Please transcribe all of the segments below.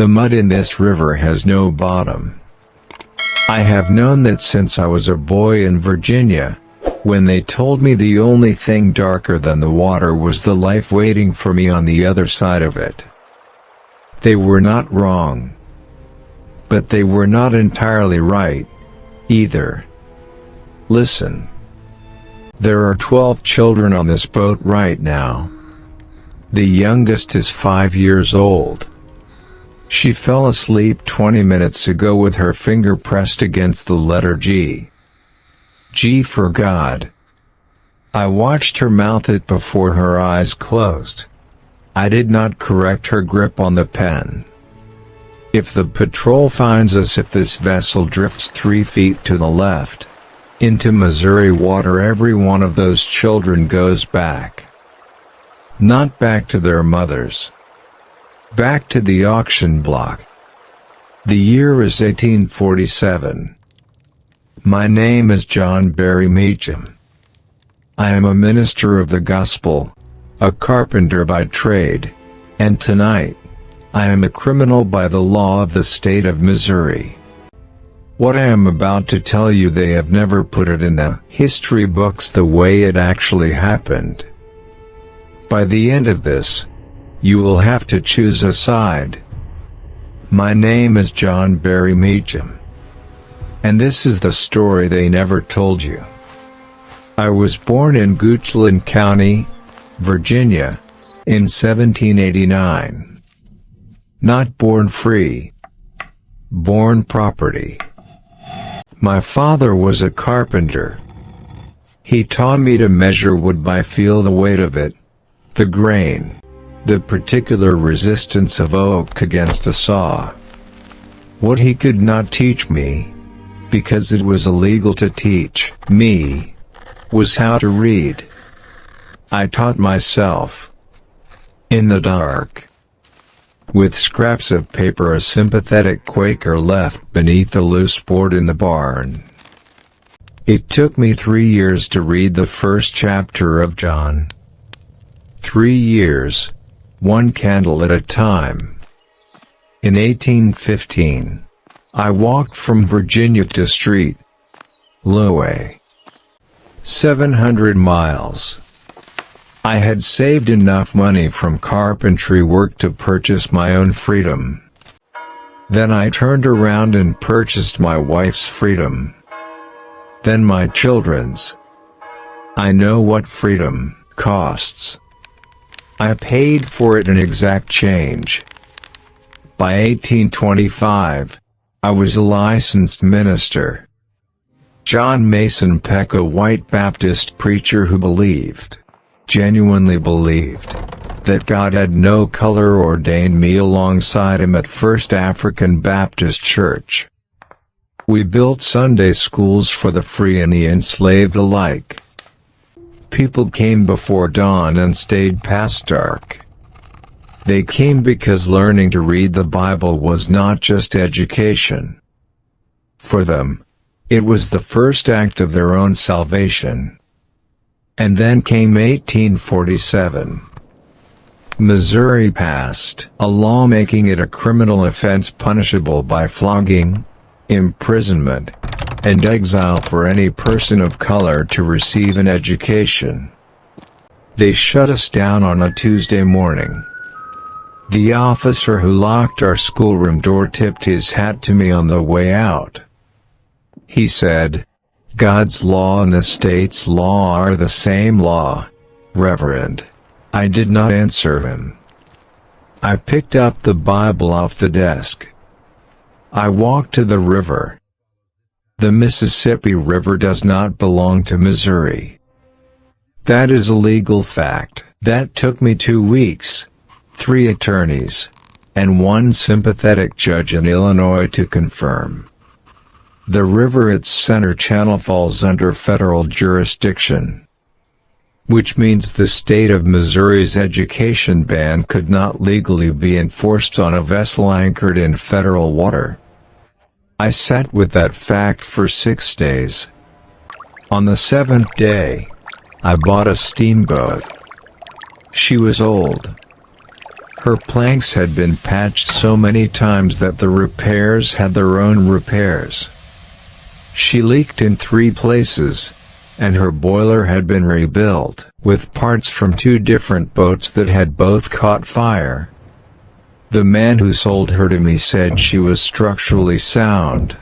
The mud in this river has no bottom. I have known that since I was a boy in Virginia, when they told me the only thing darker than the water was the life waiting for me on the other side of it. They were not wrong. But they were not entirely right, either. Listen. There are 12 children on this boat right now. The youngest is 5 years old. She fell asleep 20 minutes ago with her finger pressed against the letter G. G for God. I watched her mouth it before her eyes closed. I did not correct her grip on the pen. If the patrol finds us, if this vessel drifts 3 feet to the left, into Missouri water, every one of those children goes back. Not back to their mothers. Back to the auction block. The year is 1847. My name is John Barry Meacham. I am a minister of the gospel, a carpenter by trade, and tonight, I am a criminal by the law of the state of Missouri. What I am about to tell you, they have never put it in the history books the way it actually happened. By the end of this, you will have to choose a side. My name is John Barry Meacham. And this is the story they never told you. I was born in Goochland County, Virginia, in 1789. Not born free. Born property. My father was a carpenter. He taught me to measure wood by feel the weight of it, the grain, the particular resistance of oak against a saw. What he could not teach me, because it was illegal to teach me, was how to read. I taught myself. In the dark. With scraps of paper a sympathetic Quaker left beneath a loose board in the barn. It took me 3 years to read the first chapter of John. 3 years, one candle at a time. In 1815, I walked from Virginia to St. Louis. 700 miles. I had saved enough money from carpentry work to purchase my own freedom. Then I turned around and purchased my wife's freedom. Then my children's. I know what freedom costs. I paid for it in exact change. By 1825, I was a licensed minister. John Mason Peck, a white Baptist preacher who genuinely believed, that God had no color, ordained me alongside him at First African Baptist Church. We built Sunday schools for the free and the enslaved alike. People came before dawn and stayed past dark. They came because learning to read the Bible was not just education. For them, it was the first act of their own salvation. And then came 1847. Missouri passed a law making it a criminal offense punishable by flogging, imprisonment, and exile for any person of color to receive an education. They shut us down on a Tuesday morning. The officer who locked our schoolroom door tipped his hat to me on the way out. He said, "God's law and the state's law are the same law, Reverend." I did not answer him. I picked up the Bible off the desk. I walked to the river. The Mississippi River does not belong to Missouri. That is a legal fact. That took me 2 weeks, 3 attorneys, and 1 sympathetic judge in Illinois to confirm. The river, its center channel, falls under federal jurisdiction, which means the state of Missouri's education ban could not legally be enforced on a vessel anchored in federal water. I sat with that fact for 6 days. On the 7th day, I bought a steamboat. She was old. Her planks had been patched so many times that the repairs had their own repairs. She leaked in 3 places, and her boiler had been rebuilt with parts from 2 different boats that had both caught fire. The man who sold her to me said she was structurally sound.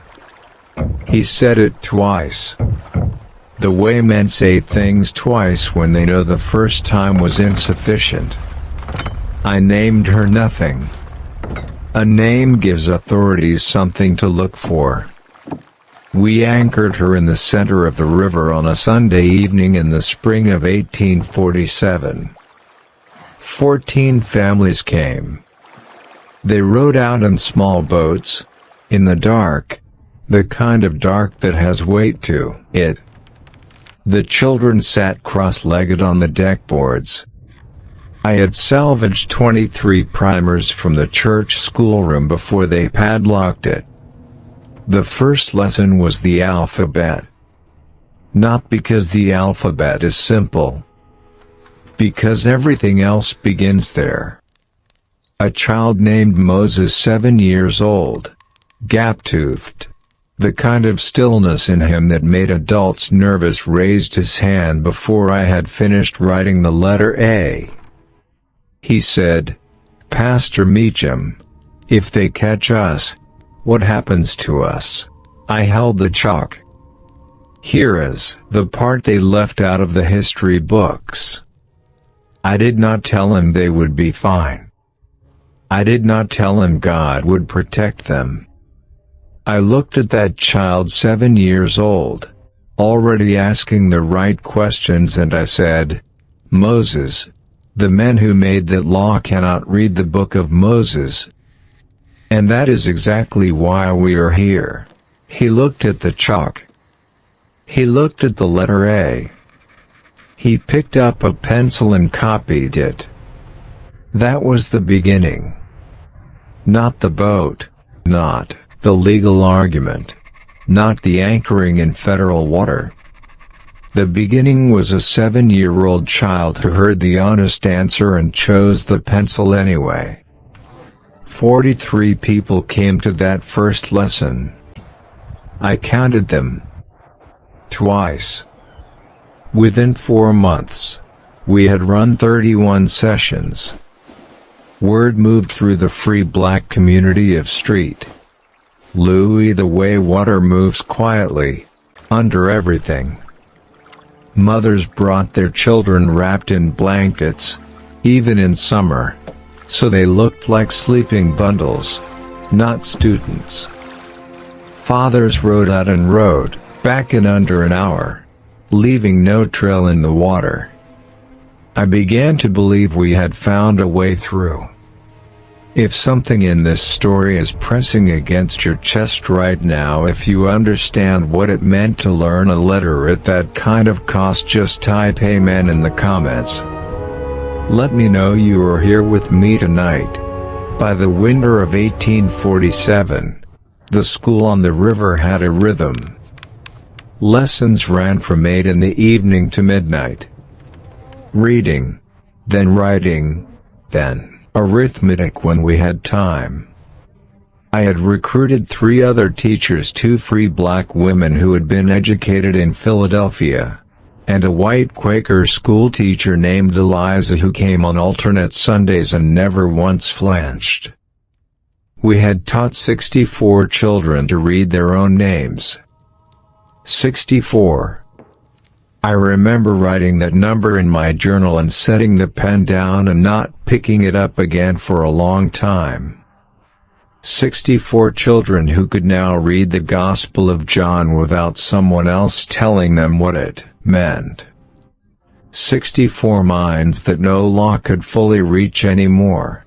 He said it twice. The way men say things twice when they know the first time was insufficient. I named her nothing. A name gives authorities something to look for. We anchored her in the center of the river on a Sunday evening in the spring of 1847. 14 families came. They rowed out in small boats, in the dark, the kind of dark that has weight to it. The children sat cross-legged on the deck boards. I had salvaged 23 primers from the church schoolroom before they padlocked it. The first lesson was the alphabet. Not because the alphabet is simple. Because everything else begins there. A child named Moses, 7 years old, gap-toothed. The kind of stillness in him that made adults nervous raised his hand before I had finished writing the letter A. He said, "Pastor Meacham, if they catch us, what happens to us?" I held the chalk. Here is the part they left out of the history books. I did not tell him they would be fine. I did not tell him God would protect them. I looked at that child, 7 years old, already asking the right questions, and I said, "Moses, the men who made that law cannot read the book of Moses. And that is exactly why we are here." He looked at the chalk. He looked at the letter A. He picked up a pencil and copied it. That was the beginning. Not the boat, not the legal argument, not the anchoring in federal water. The beginning was a 7-year-old child who heard the honest answer and chose the pencil anyway. 43 people came to that first lesson. I counted them. Twice. Within 4 months, we had run 31 sessions. Word moved through the free black community of Street Louis the way water moves quietly, under everything. Mothers brought their children wrapped in blankets, even in summer, so they looked like sleeping bundles, not students. Fathers rowed out and rowed back in under an hour, leaving no trail in the water. I began to believe we had found a way through. If something in this story is pressing against your chest right now, if you understand what it meant to learn a letter at that kind of cost, just type amen in the comments. Let me know you are here with me tonight. By the winter of 1847, the school on the river had a rhythm. Lessons ran from 8 in the evening to midnight. Reading, then writing, then arithmetic when we had time. I had recruited 3 other teachers, 2 free black women who had been educated in Philadelphia, and a white Quaker school teacher named Eliza who came on alternate Sundays and never once flinched. We had taught 64 children to read their own names. 64. I remember writing that number in my journal and setting the pen down and not picking it up again for a long time. 64 children who could now read the Gospel of John without someone else telling them what it meant. 64 minds that no law could fully reach anymore,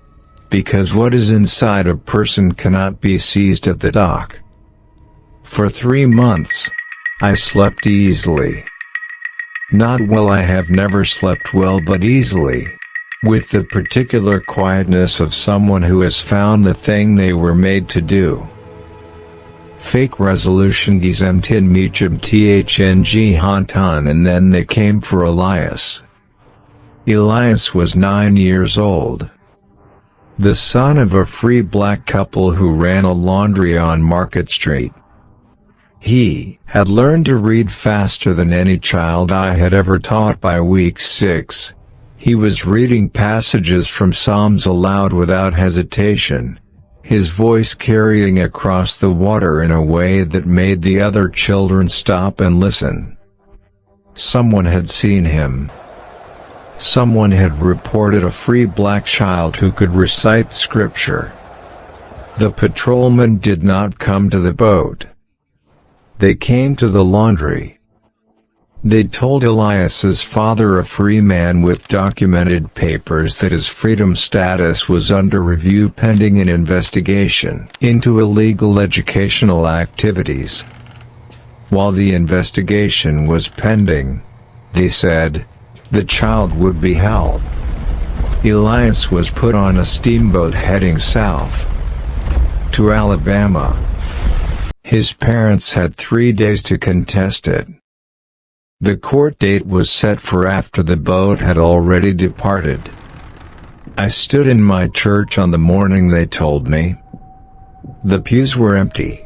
because what is inside a person cannot be seized at the dock. For 3 months, I slept easily. Not well, I have never slept well, but easily. With the particular quietness of someone who has found the thing they were made to do. Fake resolution Gizemtin Meacham Thng Hantan, and then they came for Elias. Elias was 9 years old. the son of a free black couple who ran a laundry on Market Street. He had learned to read faster than any child I had ever taught. By week 6, he was reading passages from Psalms aloud without hesitation, his voice carrying across the water in a way that made the other children stop and listen. Someone had seen him. Someone had reported a free black child who could recite scripture. The patrolmen did not come to the boat. They came to the laundry. They told Elias's father, a free man with documented papers, that his freedom status was under review pending an investigation into illegal educational activities. While the investigation was pending, they said, the child would be held. Elias was put on a steamboat heading south to Alabama. His parents had 3 days to contest it. The court date was set for after the boat had already departed. I stood in my church on the morning they told me. The pews were empty.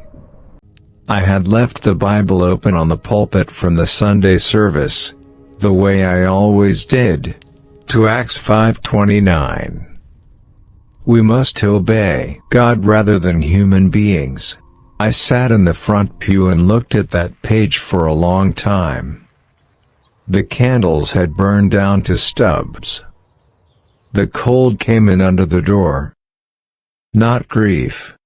I had left the Bible open on the pulpit from the Sunday service, the way I always did, to Acts 5:29. We must obey God rather than human beings. I sat in the front pew and looked at that page for a long time. The candles had burned down to stubs. The cold came in under the door. Not grief.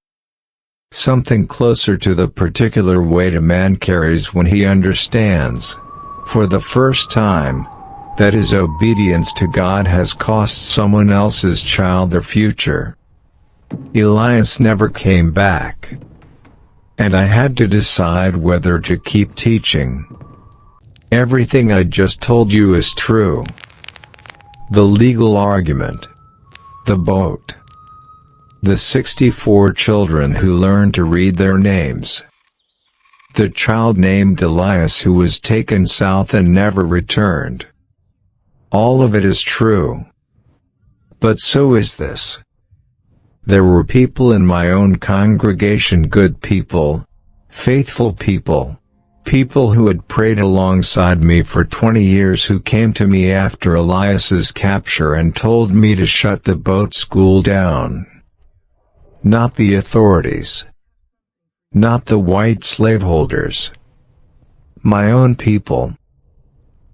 Something closer to the particular weight a man carries when he understands, for the first time, that his obedience to God has cost someone else's child their future. Elias never came back, and I had to decide whether to keep teaching. Everything I just told you is true. The legal argument, the boat, the 64 children who learned to read their names, the child named Elias who was taken south and never returned. All of it is true. But so is this. There were people in my own congregation, good people, faithful people, people who had prayed alongside me for 20 years, who came to me after Elias's capture and told me to shut the boat school down. Not the authorities. Not the white slaveholders. My own people.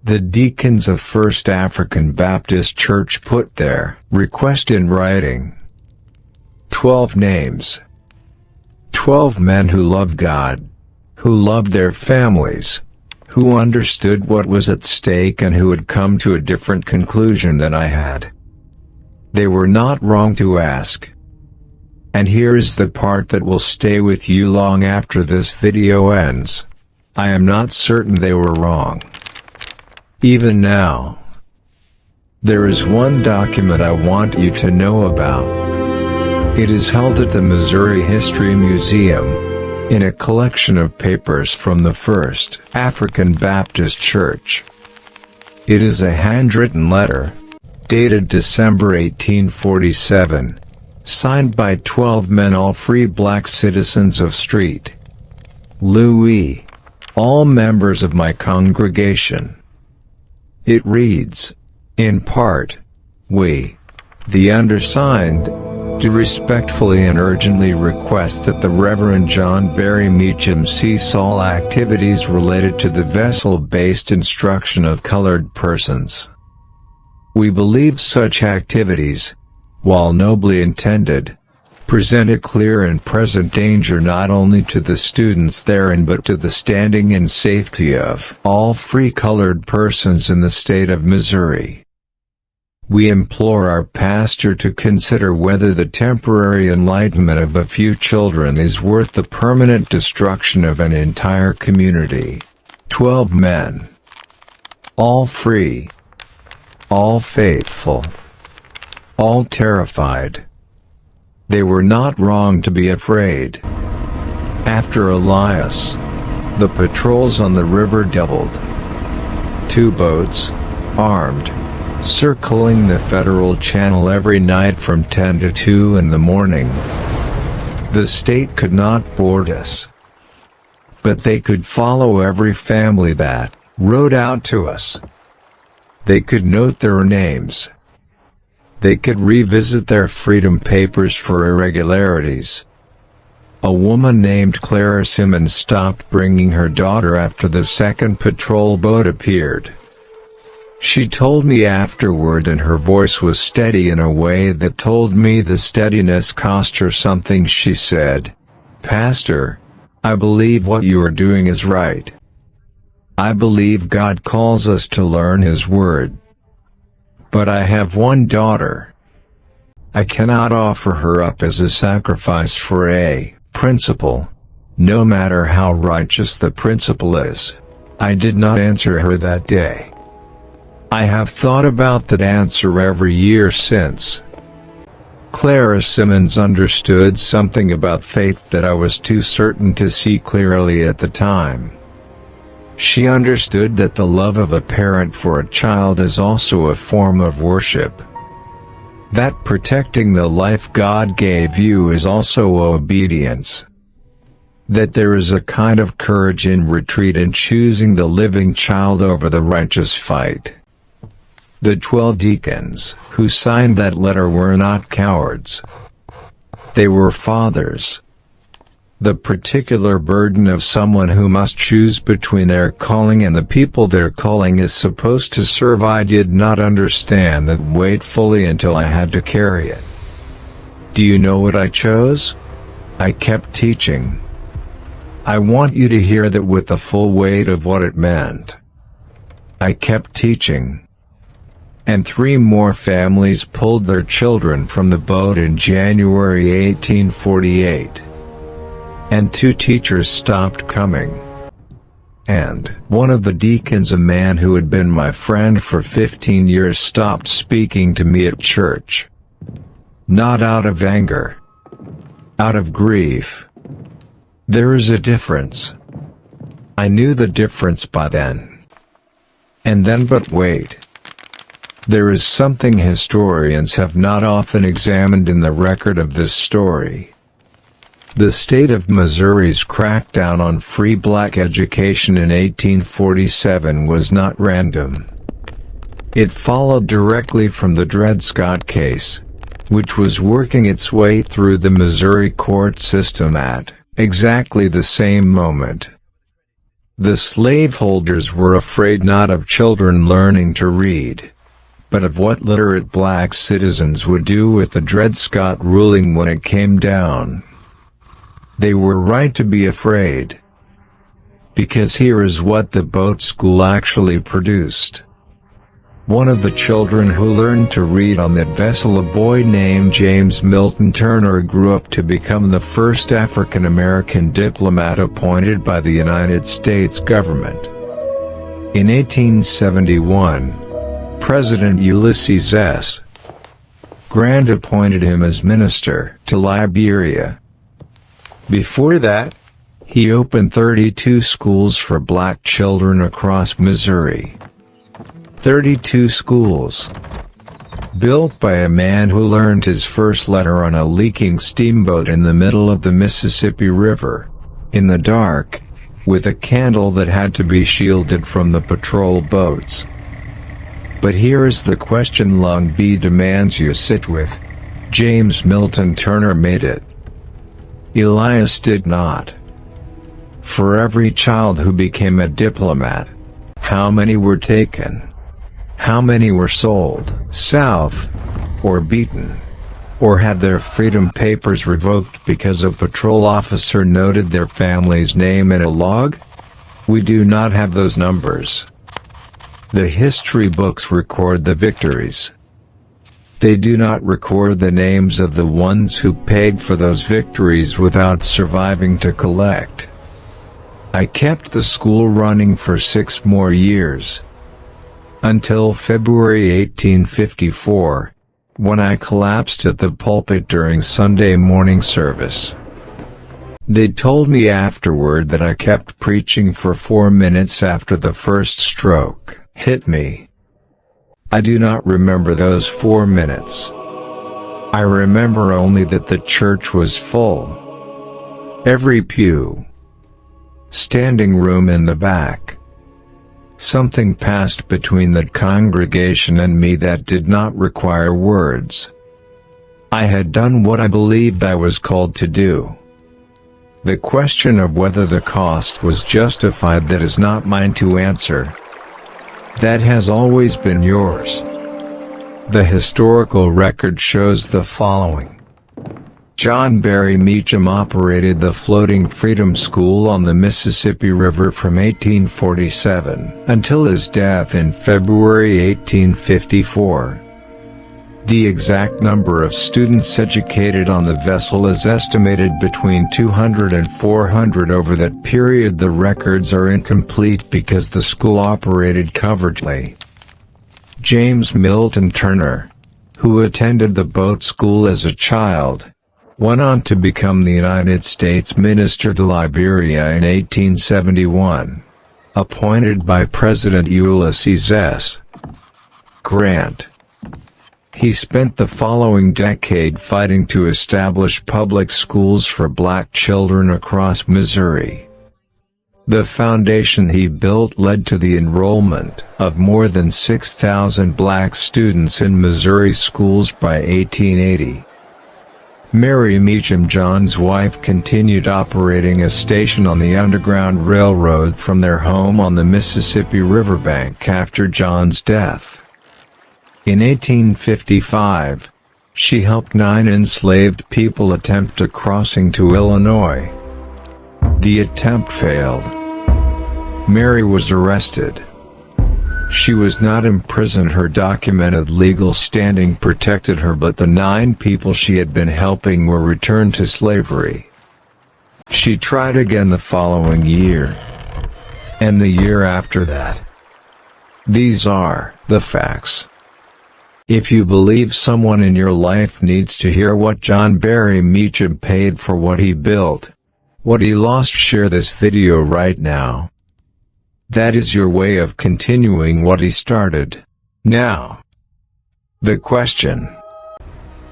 The deacons of First African Baptist Church put their request in writing. 12 names. 12 men who loved God, who loved their families, who understood what was at stake and who had come to a different conclusion than I had. They were not wrong to ask. And here is the part that will stay with you long after this video ends. I am not certain they were wrong. Even now. There is one document I want you to know about. It is held at the Missouri History Museum, in a collection of papers from the First African Baptist Church. It is a handwritten letter, dated December 1847, signed by 12 men, all free black citizens of St. Louis, all members of my congregation. It reads, in part, we, the undersigned, do respectfully and urgently request that the Reverend John Barry Meacham cease all activities related to the vessel-based instruction of colored persons. We believe such activities, while nobly intended, present a clear and present danger not only to the students therein but to the standing and safety of all free colored persons in the state of Missouri. We implore our pastor to consider whether the temporary enlightenment of a few children is worth the permanent destruction of an entire community. 12 men. All free. All faithful. All terrified. They were not wrong to be afraid. After Elias, the patrols on the river doubled. 2 boats, armed, circling the Federal Channel every night from 10 to 2 in the morning. The state could not board us, but they could follow every family that rode out to us. They could note their names. They could revisit their freedom papers for irregularities. A woman named Clara Simmons stopped bringing her daughter after the second patrol boat appeared. She told me afterward, and her voice was steady in a way that told me the steadiness cost her something. She said, "Pastor, I believe what you are doing is right. I believe God calls us to learn His Word. But I have one daughter. I cannot offer her up as a sacrifice for a principle, no matter how righteous the principle is." I did not answer her that day. I have thought about that answer every year since. Clara Simmons understood something about faith that I was too certain to see clearly at the time. She understood that the love of a parent for a child is also a form of worship. That protecting the life God gave you is also obedience. That there is a kind of courage in retreat in choosing the living child over the righteous fight. The 12 deacons who signed that letter were not cowards. They were fathers. The particular burden of someone who must choose between their calling and the people their calling is supposed to serve. I did not understand that weight fully until I had to carry it. Do you know what I chose? I kept teaching. I want you to hear that with the full weight of what it meant. I kept teaching. And 3 more families pulled their children from the boat in January 1848. And 2 teachers stopped coming. And one of the deacons, a man who had been my friend for 15 years, stopped speaking to me at church. Not out of anger. Out of grief. There is a difference. I knew the difference by then. And then, but wait. There is something historians have not often examined in the record of this story. The state of Missouri's crackdown on free black education in 1847 was not random. It followed directly from the Dred Scott case, which was working its way through the Missouri court system at exactly the same moment. The slaveholders were afraid not of children learning to read, but of what literate black citizens would do with the Dred Scott ruling when it came down. They were right to be afraid. Because here is what the boat school actually produced. One of the children who learned to read on that vessel, a boy named James Milton Turner, grew up to become the first African American diplomat appointed by the United States government. In 1871, President Ulysses S. Grant appointed him as minister to Liberia. Before that, he opened 32 schools for black children across Missouri. 32 schools. Built by a man who learned his first letter on a leaking steamboat in the middle of the Mississippi River, in the dark, with a candle that had to be shielded from the patrol boats. But here is the question Long B demands you sit with. James Milton Turner made it. Elias did not. For every child who became a diplomat, how many were taken? How many were sold south, or beaten, or had their freedom papers revoked because a patrol officer noted their family's name in a log? We do not have those numbers. The history books record the victories. They do not record the names of the ones who paid for those victories without surviving to collect. I kept the school running for 6 more years. Until February 1854, when I collapsed at the pulpit during Sunday morning service. They told me afterward that I kept preaching for 4 minutes after the first stroke hit me. I do not remember those 4 minutes. I remember only that the church was full. Every pew. Standing room in the back. Something passed between the congregation and me that did not require words. I had done what I believed I was called to do. The question of whether the cost was justified, that is not mine to answer. That has always been yours. The historical record shows the following. John Barry Meacham operated the Floating Freedom School on the Mississippi River from 1847 until his death in February 1854. The exact number of students educated on the vessel is estimated between 200 and 400 over that period. The records are incomplete because the school operated covertly. James Milton Turner, who attended the boat school as a child, went on to become the United States Minister to Liberia in 1871, appointed by President Ulysses S. Grant. He spent the following decade fighting to establish public schools for black children across Missouri. The foundation he built led to the enrollment of more than 6,000 black students in Missouri schools by 1880. Mary Meacham, John's wife, continued operating a station on the Underground Railroad from their home on the Mississippi riverbank after John's death. In 1855, she helped 9 enslaved people attempt a crossing to Illinois. The attempt failed. Mary was arrested. She was not imprisoned. Her documented legal standing protected her, but the 9 people she had been helping were returned to slavery. She tried again the following year, and the year after that. These are the facts. If you believe someone in your life needs to hear what John Barry Meacham paid for what he built, what he lost, share this video right now. That is your way of continuing what he started. Now, the question.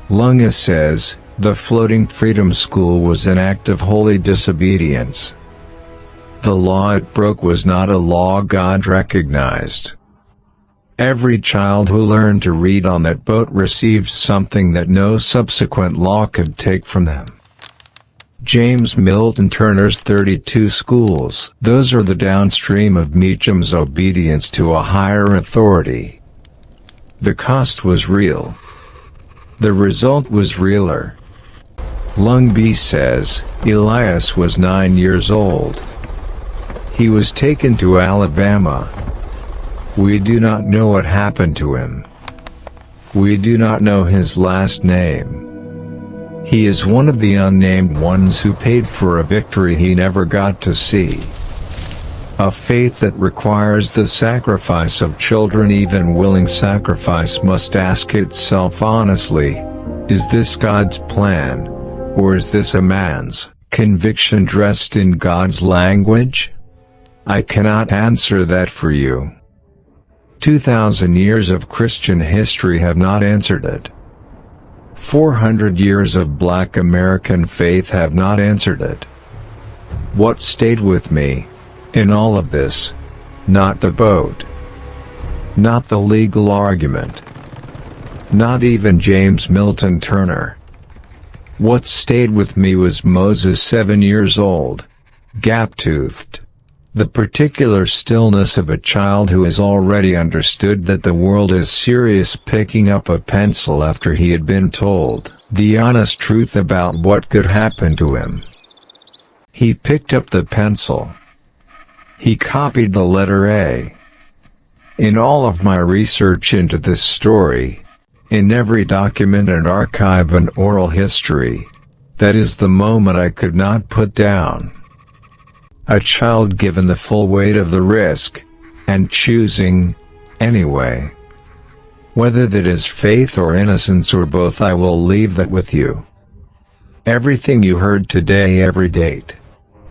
Lunga says, the Floating Freedom School was an act of holy disobedience. The law it broke was not a law God recognized. Every child who learned to read on that boat received something that no subsequent law could take from them. James Milton Turner's 32 schools. Those are the downstream of Meacham's obedience to a higher authority. The cost was real. The result was realer. Lungby says, Elias was 9 years old. He was taken to Alabama. We do not know what happened to him. We do not know his last name. He is one of the unnamed ones who paid for a victory he never got to see. A faith that requires the sacrifice of children. Even willing sacrifice must ask itself honestly, is this God's plan? Or is this a man's conviction dressed in God's language? I cannot answer that for you. 2,000 years of Christian history have not answered it. 400 years of Black American faith have not answered it. What stayed with me in all of this? Not the boat. Not the legal argument. Not even James Milton Turner. What stayed with me was Moses, 7 years old, gap-toothed. The particular stillness of a child who has already understood that the world is serious, picking up a pencil after he had been told the honest truth about what could happen to him. He picked up the pencil. He copied the letter A. In all of my research into this story, in every document and archive and oral history, that is the moment I could not put down. A child given the full weight of the risk, and choosing, anyway. Whether that is faith or innocence or both, I will leave that with you. Everything you heard today, every date,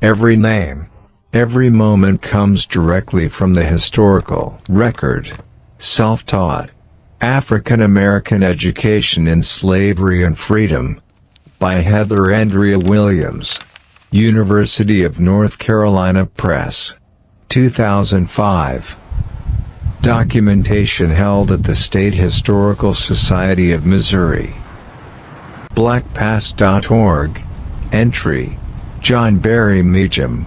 every name, every moment comes directly from the historical record, self-taught, African American Education in Slavery and Freedom, by Heather Andrea Williams, University of North Carolina Press, 2005. Documentation held at the State Historical Society of Missouri. blackpast.org, entry, John Barry Meacham.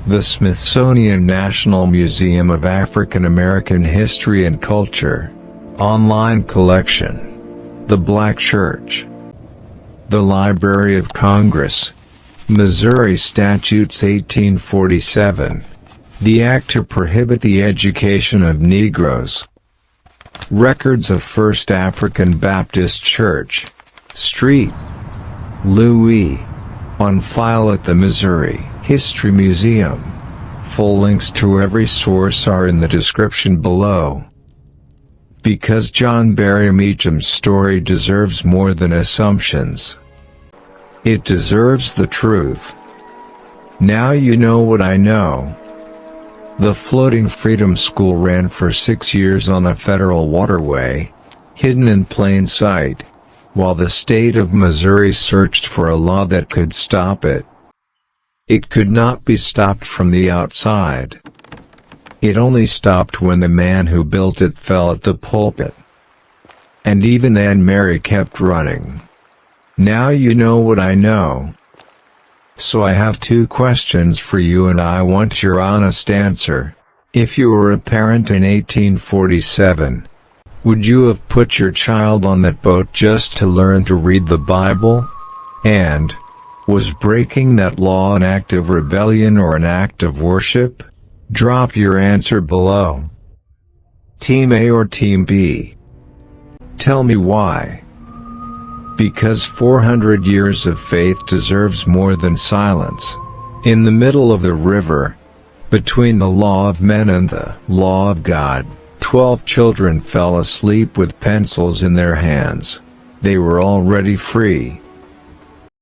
The Smithsonian National Museum of African American History and Culture, online collection. The Black Church. The Library of Congress, Missouri Statutes 1847. The Act to Prohibit the Education of Negroes. Records of First African Baptist Church, St. Louis, on file at the Missouri History Museum. Full links to every source are in the description below. Because John Barry Meacham's story deserves more than assumptions. It deserves the truth. Now you know what I know. The Floating Freedom School ran for 6 years on a federal waterway, hidden in plain sight, while the state of Missouri searched for a law that could stop it. It could not be stopped from the outside. It only stopped when the man who built it fell at the pulpit. And even then Mary kept running. Now you know what I know. So I have 2 questions for you and I want your honest answer. If you were a parent in 1847, would you have put your child on that boat just to learn to read the Bible? And, was breaking that law an act of rebellion or an act of worship? Drop your answer below. Team A or Team B? Tell me why. Because 400 years of faith deserves more than silence. In the middle of the river, between the law of men and the law of God, 12 children fell asleep with pencils in their hands. They were already free.